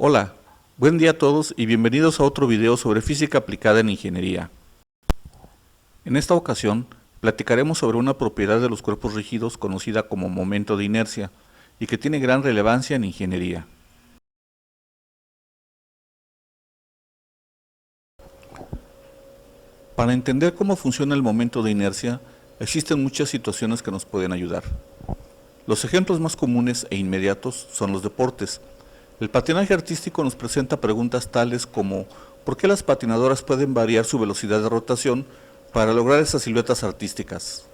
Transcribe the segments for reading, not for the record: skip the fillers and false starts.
Hola, buen día a todos y bienvenidos a otro video sobre física aplicada en ingeniería. En esta ocasión, platicaremos sobre una propiedad de los cuerpos rígidos conocida como momento de inercia y que tiene gran relevancia en ingeniería. Para entender cómo funciona el momento de inercia, existen muchas situaciones que nos pueden ayudar. Los ejemplos más comunes e inmediatos son los deportes. El patinaje artístico nos presenta preguntas tales como ¿por qué las patinadoras pueden variar su velocidad de rotación para lograr esas siluetas artísticas?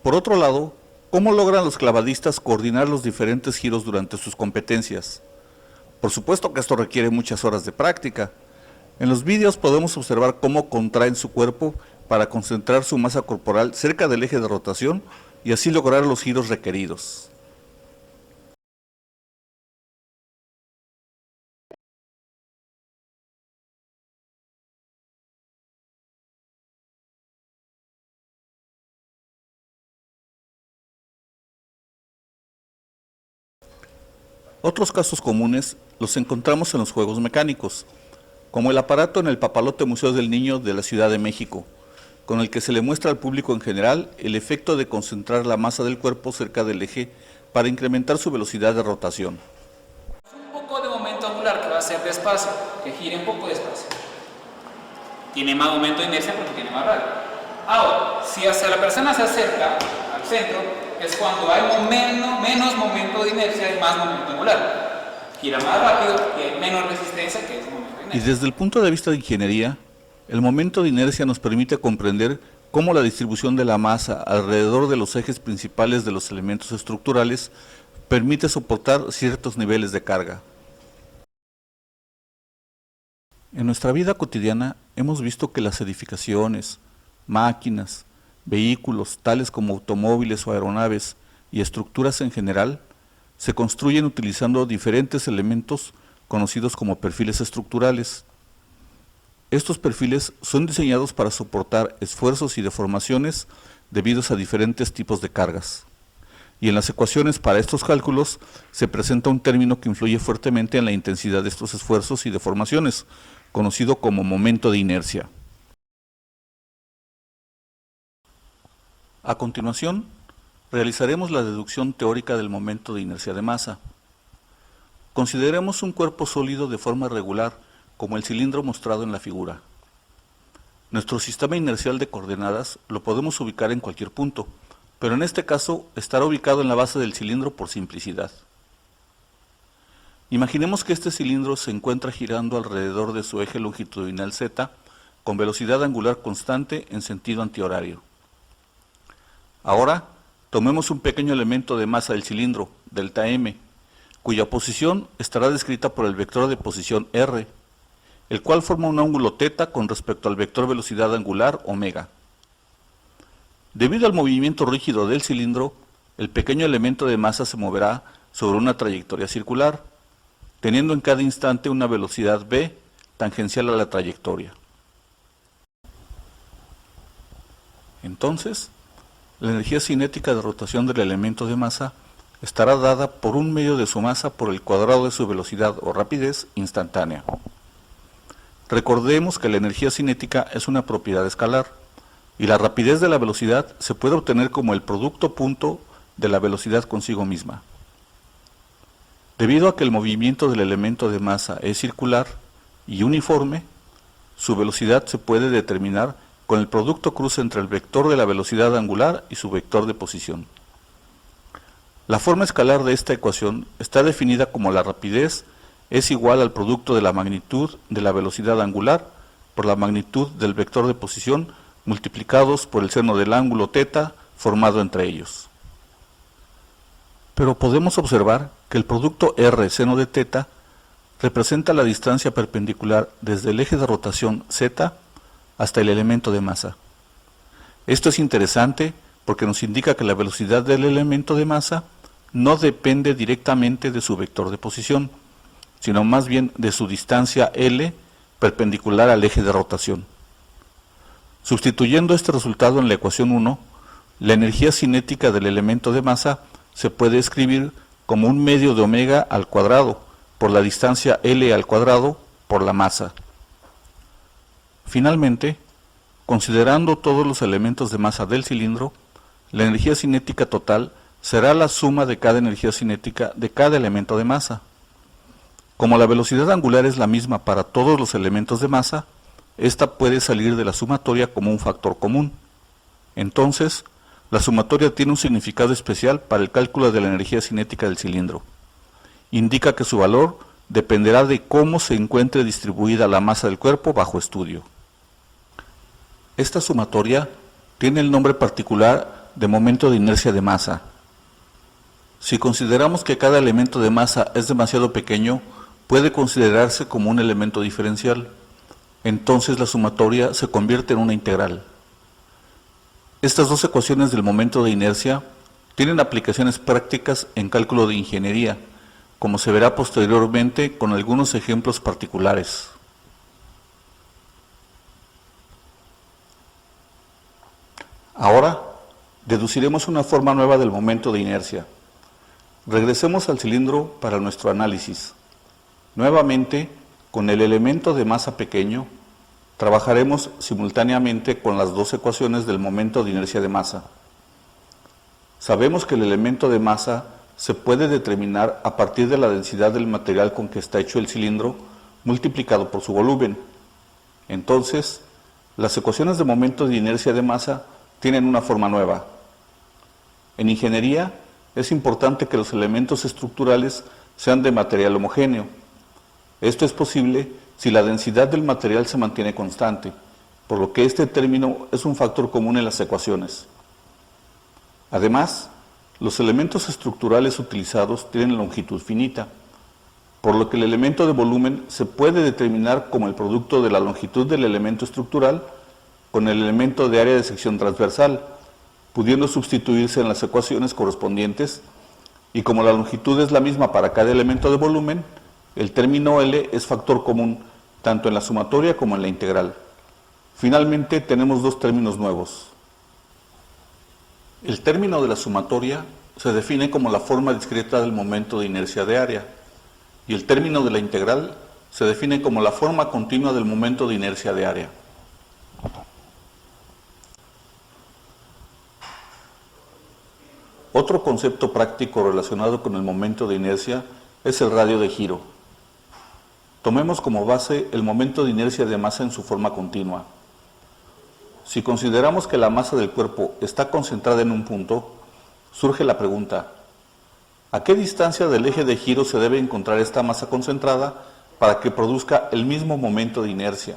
Por otro lado, ¿cómo logran los clavadistas coordinar los diferentes giros durante sus competencias? Por supuesto que esto requiere muchas horas de práctica. En los vídeos podemos observar cómo contraen su cuerpo para concentrar su masa corporal cerca del eje de rotación y así lograr los giros requeridos. Otros casos comunes los encontramos en los juegos mecánicos, como el aparato en el Papalote Museo del Niño de la Ciudad de México, con el que se le muestra al público en general el efecto de concentrar la masa del cuerpo cerca del eje para incrementar su velocidad de rotación. Un poco de momento angular que va a ser despacio, que gire un poco despacio. Tiene más momento de inercia porque tiene más radio. Ahora, si hacia la persona se acerca al centro, es cuando hay menos momento de inercia y más momento angular. Gira más rápido y hay menos resistencia que ese momento de Y inercia. desde el punto de vista de ingeniería, el momento de inercia nos permite comprender cómo la distribución de la masa alrededor de los ejes principales de los elementos estructurales permite soportar ciertos niveles de carga. En nuestra vida cotidiana hemos visto que las edificaciones, máquinas, vehículos tales como automóviles o aeronaves y estructuras en general se construyen utilizando diferentes elementos conocidos como perfiles estructurales. Estos perfiles son diseñados para soportar esfuerzos y deformaciones debidos a diferentes tipos de cargas. Y en las ecuaciones para estos cálculos se presenta un término que influye fuertemente en la intensidad de estos esfuerzos y deformaciones, conocido como momento de inercia. A continuación, realizaremos la deducción teórica del momento de inercia de masa. Consideremos un cuerpo sólido de forma regular, como el cilindro mostrado en la figura. Nuestro sistema inercial de coordenadas lo podemos ubicar en cualquier punto, pero en este caso estará ubicado en la base del cilindro por simplicidad. Imaginemos que este cilindro se encuentra girando alrededor de su eje longitudinal z con velocidad angular constante en sentido antihorario. Ahora, tomemos un pequeño elemento de masa del cilindro, delta m, cuya posición estará descrita por el vector de posición r, el cual forma un ángulo θ con respecto al vector velocidad angular omega. Debido al movimiento rígido del cilindro, el pequeño elemento de masa se moverá sobre una trayectoria circular, teniendo en cada instante una velocidad v tangencial a la trayectoria. Entonces, la energía cinética de rotación del elemento de masa estará dada por un medio de su masa por el cuadrado de su velocidad o rapidez instantánea. Recordemos que la energía cinética es una propiedad escalar y la rapidez de la velocidad se puede obtener como el producto punto de la velocidad consigo misma. Debido a que el movimiento del elemento de masa es circular y uniforme, su velocidad se puede determinar con el producto cruce entre el vector de la velocidad angular y su vector de posición. La forma escalar de esta ecuación está definida como la rapidez es igual al producto de la magnitud de la velocidad angular por la magnitud del vector de posición multiplicados por el seno del ángulo θ formado entre ellos. Pero podemos observar que el producto r seno de θ representa la distancia perpendicular desde el eje de rotación Z hasta el elemento de masa. Esto es interesante porque nos indica que la velocidad del elemento de masa no depende directamente de su vector de posición, sino más bien de su distancia L perpendicular al eje de rotación. Sustituyendo este resultado en la ecuación 1, la energía cinética del elemento de masa se puede escribir como un medio de omega al cuadrado por la distancia L al cuadrado por la masa. Finalmente, considerando todos los elementos de masa del cilindro, la energía cinética total será la suma de cada energía cinética de cada elemento de masa. Como la velocidad angular es la misma para todos los elementos de masa, esta puede salir de la sumatoria como un factor común. Entonces, la sumatoria tiene un significado especial para el cálculo de la energía cinética del cilindro. Indica que su valor dependerá de cómo se encuentre distribuida la masa del cuerpo bajo estudio. Esta sumatoria tiene el nombre particular de momento de inercia de masa. Si consideramos que cada elemento de masa es demasiado pequeño, puede considerarse como un elemento diferencial. Entonces la sumatoria se convierte en una integral. Estas dos ecuaciones del momento de inercia tienen aplicaciones prácticas en cálculo de ingeniería, como se verá posteriormente con algunos ejemplos particulares. Ahora, deduciremos una forma nueva del momento de inercia. Regresemos al cilindro para nuestro análisis. Nuevamente, con el elemento de masa pequeño, trabajaremos simultáneamente con las dos ecuaciones del momento de inercia de masa. Sabemos que el elemento de masa se puede determinar a partir de la densidad del material con que está hecho el cilindro multiplicado por su volumen. Entonces, las ecuaciones de momento de inercia de masa tienen una forma nueva. En ingeniería, es importante que los elementos estructurales sean de material homogéneo. Esto es posible si la densidad del material se mantiene constante, por lo que este término es un factor común en las ecuaciones. Además, los elementos estructurales utilizados tienen longitud finita, por lo que el elemento de volumen se puede determinar como el producto de la longitud del elemento estructural con el elemento de área de sección transversal, pudiendo sustituirse en las ecuaciones correspondientes, y como la longitud es la misma para cada elemento de volumen, el término L es factor común tanto en la sumatoria como en la integral. Finalmente tenemos dos términos nuevos. El término de la sumatoria se define como la forma discreta del momento de inercia de área, y el término de la integral se define como la forma continua del momento de inercia de área. Otro concepto práctico relacionado con el momento de inercia es el radio de giro. Tomemos como base el momento de inercia de masa en su forma continua. Si consideramos que la masa del cuerpo está concentrada en un punto, surge la pregunta: ¿a qué distancia del eje de giro se debe encontrar esta masa concentrada para que produzca el mismo momento de inercia?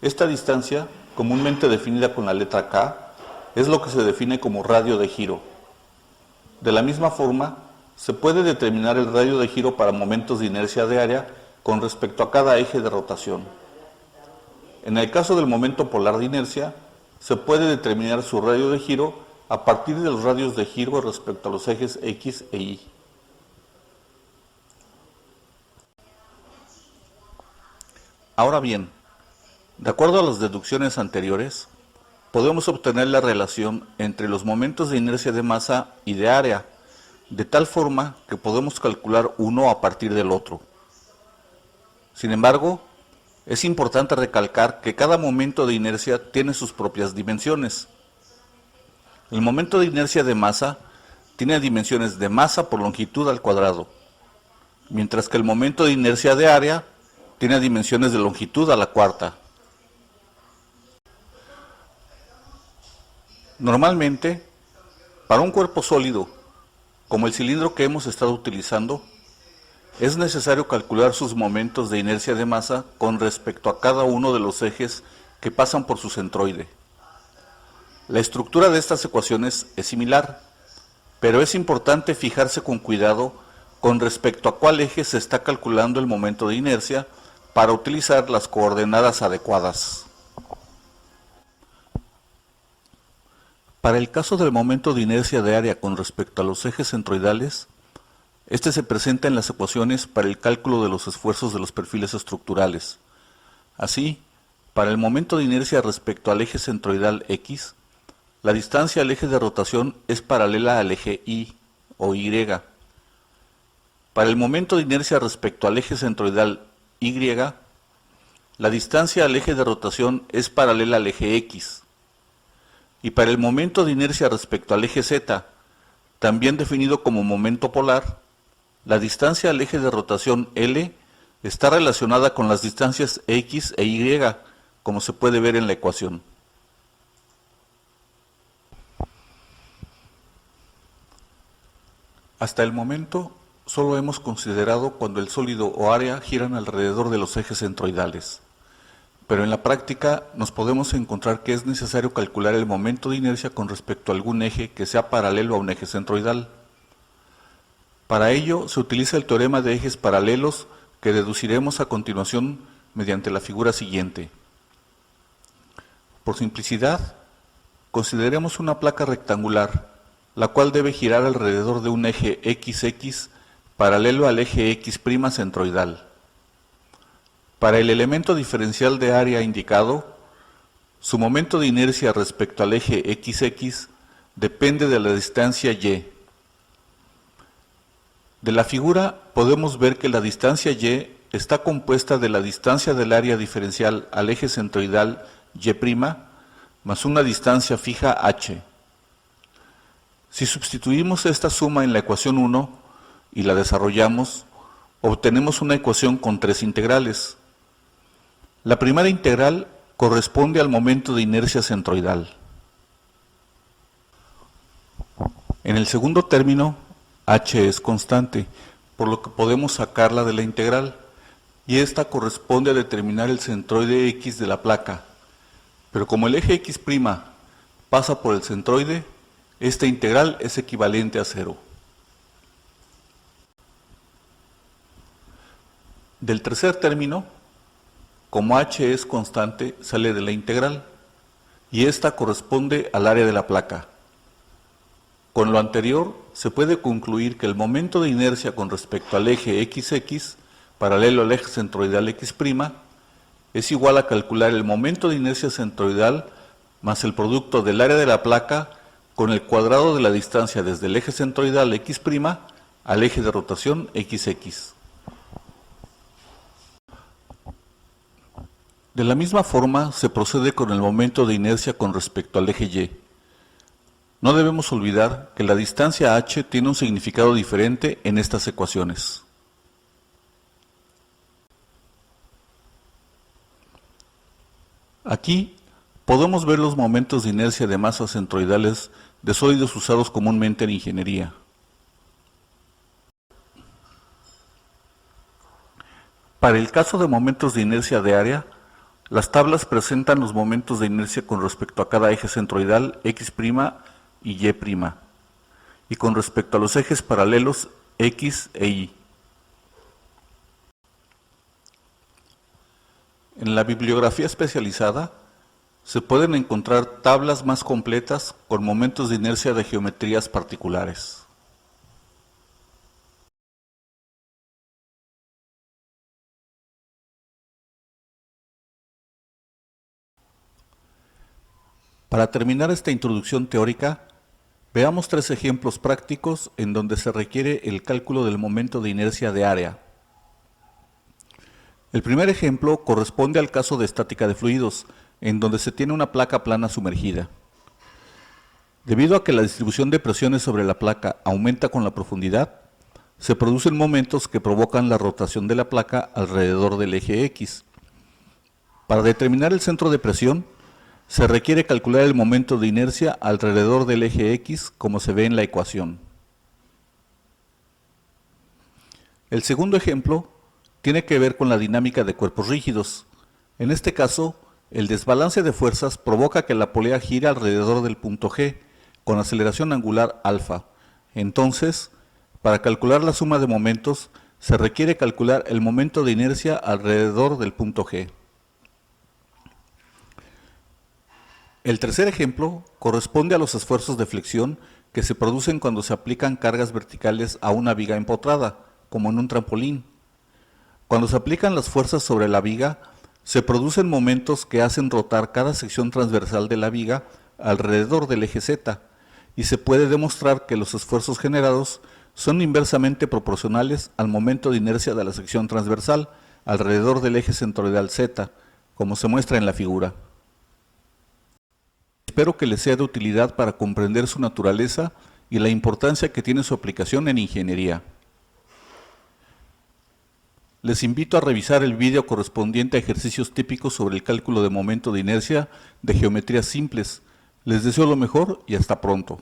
Esta distancia, comúnmente definida con la letra K, es lo que se define como radio de giro. De la misma forma, se puede determinar el radio de giro para momentos de inercia de área con respecto a cada eje de rotación. En el caso del momento polar de inercia, se puede determinar su radio de giro a partir de los radios de giro respecto a los ejes X e Y. Ahora bien, de acuerdo a las deducciones anteriores, podemos obtener la relación entre los momentos de inercia de masa y de área, de tal forma que podemos calcular uno a partir del otro. Sin embargo, es importante recalcar que cada momento de inercia tiene sus propias dimensiones. El momento de inercia de masa tiene dimensiones de masa por longitud al cuadrado, mientras que el momento de inercia de área tiene dimensiones de longitud a la cuarta. Normalmente, para un cuerpo sólido, como el cilindro que hemos estado utilizando, es necesario calcular sus momentos de inercia de masa con respecto a cada uno de los ejes que pasan por su centroide. La estructura de estas ecuaciones es similar, pero es importante fijarse con cuidado con respecto a cuál eje se está calculando el momento de inercia para utilizar las coordenadas adecuadas. Para el caso del momento de inercia de área con respecto a los ejes centroidales, este se presenta en las ecuaciones para el cálculo de los esfuerzos de los perfiles estructurales. Así, para el momento de inercia respecto al eje centroidal X, la distancia al eje de rotación es paralela al eje Y o Y. Para el momento de inercia respecto al eje centroidal Y, la distancia al eje de rotación es paralela al eje X. Y para el momento de inercia respecto al eje Z, también definido como momento polar, la distancia al eje de rotación L está relacionada con las distancias X e Y, como se puede ver en la ecuación. Hasta el momento, solo hemos considerado cuando el sólido o área giran alrededor de los ejes centroidales. Pero en la práctica nos podemos encontrar que es necesario calcular el momento de inercia con respecto a algún eje que sea paralelo a un eje centroidal. Para ello se utiliza el teorema de ejes paralelos que deduciremos a continuación mediante la figura siguiente. Por simplicidad, consideremos una placa rectangular, la cual debe girar alrededor de un eje XX paralelo al eje X' centroidal. Para el elemento diferencial de área indicado, su momento de inercia respecto al eje XX depende de la distancia Y. De la figura podemos ver que la distancia Y está compuesta de la distancia del área diferencial al eje centroidal Y' más una distancia fija h. Si sustituimos esta suma en la ecuación 1 y la desarrollamos, obtenemos una ecuación con tres integrales. La primera integral corresponde al momento de inercia centroidal. En el segundo término, h es constante, por lo que podemos sacarla de la integral, y esta corresponde a determinar el centroide X de la placa. Pero como el eje X' pasa por el centroide, esta integral es equivalente a 0. Del tercer término, como h es constante, sale de la integral, y esta corresponde al área de la placa. Con lo anterior, se puede concluir que el momento de inercia con respecto al eje XX, paralelo al eje centroidal X', es igual a calcular el momento de inercia centroidal más el producto del área de la placa con el cuadrado de la distancia desde el eje centroidal X' al eje de rotación XX. De la misma forma se procede con el momento de inercia con respecto al eje Y. No debemos olvidar que la distancia h tiene un significado diferente en estas ecuaciones. Aquí podemos ver los momentos de inercia de masas centroidales de sólidos usados comúnmente en ingeniería. Para el caso de momentos de inercia de área, las tablas presentan los momentos de inercia con respecto a cada eje centroidal X' y Y', y con respecto a los ejes paralelos X e Y. En la bibliografía especializada se pueden encontrar tablas más completas con momentos de inercia de geometrías particulares. Para terminar esta introducción teórica, veamos tres ejemplos prácticos en donde se requiere el cálculo del momento de inercia de área. El primer ejemplo corresponde al caso de estática de fluidos, en donde se tiene una placa plana sumergida. Debido a que la distribución de presiones sobre la placa aumenta con la profundidad, se producen momentos que provocan la rotación de la placa alrededor del eje X. Para determinar el centro de presión, se requiere calcular el momento de inercia alrededor del eje X, como se ve en la ecuación. El segundo ejemplo tiene que ver con la dinámica de cuerpos rígidos. En este caso, el desbalance de fuerzas provoca que la polea gire alrededor del punto G, con aceleración angular alfa. Entonces, Para calcular la suma de momentos, se requiere calcular el momento de inercia alrededor del punto G. El tercer ejemplo corresponde a los esfuerzos de flexión que se producen cuando se aplican cargas verticales a una viga empotrada, como en un trampolín. Cuando se aplican las fuerzas sobre la viga, se producen momentos que hacen rotar cada sección transversal de la viga alrededor del eje Z, y se puede demostrar que los esfuerzos generados son inversamente proporcionales al momento de inercia de la sección transversal alrededor del eje centroidal Z, como se muestra en la figura. Espero que les sea de utilidad para comprender su naturaleza y la importancia que tiene su aplicación en ingeniería. Les invito a revisar el vídeo correspondiente a ejercicios típicos sobre el cálculo de momento de inercia de geometrías simples. Les deseo lo mejor y hasta pronto.